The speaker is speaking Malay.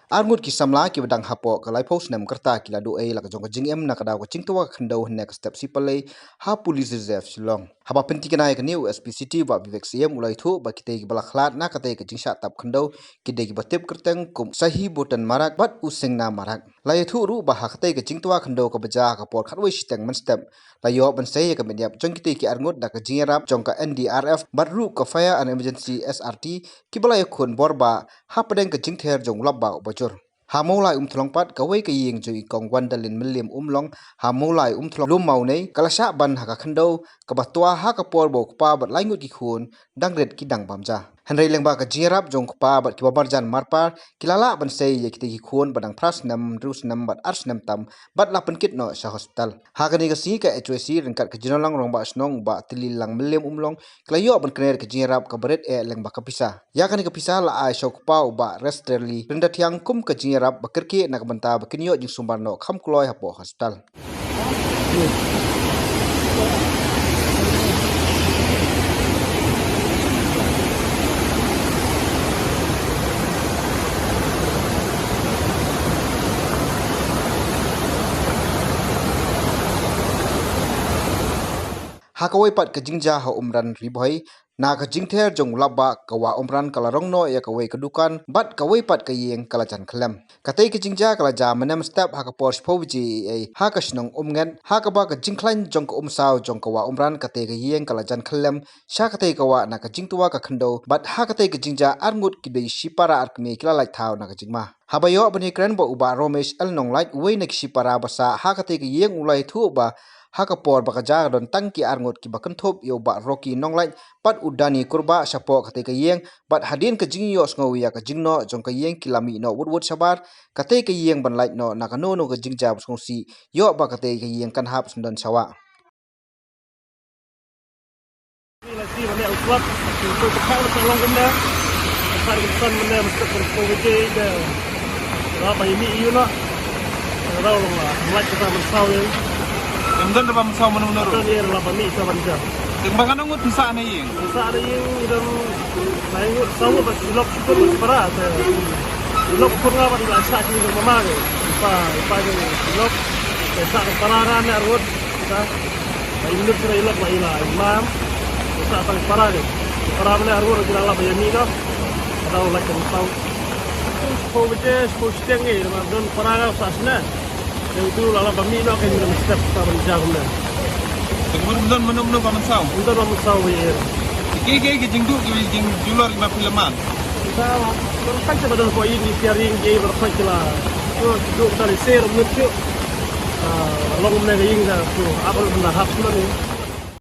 Ngut ki samla ki badang hapo kalai post nam kerta kila do la ka jong ka jing em na ka daw ka jing to Khyndew next step sipalei ha police reserve Shillong haba penti kana ka new SPCT ba bivek CM ulai thu ba kitei ki balaklat na ka tei ka jing sha tap Khyndew ki dei ki batip kerteng kum sahi botan marak bat useng na marak lai thu ru ba ha ka tei ka jing to Khyndew ka baja ka por khatwei siteng man step la yo ban sei ka menyap jong kitei ki Ngut da ka jing rap jong ka NDRF bat ru ka fire and emergency SRT ki balai khun borba ha padeng ka jing ther jong labba bojor Hamolai thlong pat kawai ka Iing jui kong wandalin milim long hamolai thlong lum mau nei kalasha ban ha ka Khyndew ka batwa ha ka por bo pa bat lai ngut ki khun dangret ki dang bamja hanrei lengba ka jirap jong pa bat ki babarjan marpar kilala ban sei ye ki khun badang pras nam rus nam bat ars nam tam bat la penkit no sa hospital ha ka ni ka si ka HOC ringkat ka jinolang rong ba snong ba tililang milim long klayo ban kner ka jirap ka beret lengba ka pisa ya ka ni ka pisa la ai sok pa ba resterly rinda thiang kum ka rap bakirki nak benta bakinyo jing sumbarno kham kloy hapo hospital hakawai pat ka jingja ha umran ri Bhoi na ka jingther jong labba kawa umran kalarong no ya kawai kedukan bat kawai pat ka Iing kalajan Khyllem katei ka jingja kalaja manem step ha ka por phowji ha ka snong umngen ha ka ba ka jingkhlain jong ka umsaw jong kawa umran katei ka Iing kalajan Khyllem sha katei kawa na ka jingtuwa ka Khyndew bat ha katei ka jingja Ngut ki dei sipara arkme kila lai thaw na ka jingma habayo bani kren bo uba romesh al nong lai wei na ki sipara basa ha katei ka Iing ulai thu ba haka por baka jaga don tangki Ngut ki bakan thop yo ba roki nonglai pat udani kurba sapo kate ka Iing bat hadin ka jing yo sngo ya ka jingno jong ka Iing kilami no wut sabar kate ka Iing ban lai no nakano no ka jingja si yo ba kate ka Iing kan hap sundan sawa Kemudian dapat mesau menurut. Dia adalah bami sahaja. Kembangan Ngut bisa ada Iing. Bisa ada Iing dan lain sahaja bagi lok super berat. Lok pernah bagi asal ini memang. Ipa jadi lok. Asal pararan Ngut. Kita ini sudah lok baiklah imam. Asal paling parah ni. Pararan Ngut kita lah bayar ni lah. Ada lagi mesau. Kau betul, kau setengah. Dan pararan asasnya. Itu lalu kami nak kena step sama jago dah. Kemudian menung pamensau. Untuk pamensau ya. Kiki jingdu jing julor lima filman. Kita berkat kepada Bhoi ini sharing je berkat lah. Itu dari share muncul. Long mana Iing dah tu apa benda hak semua ni.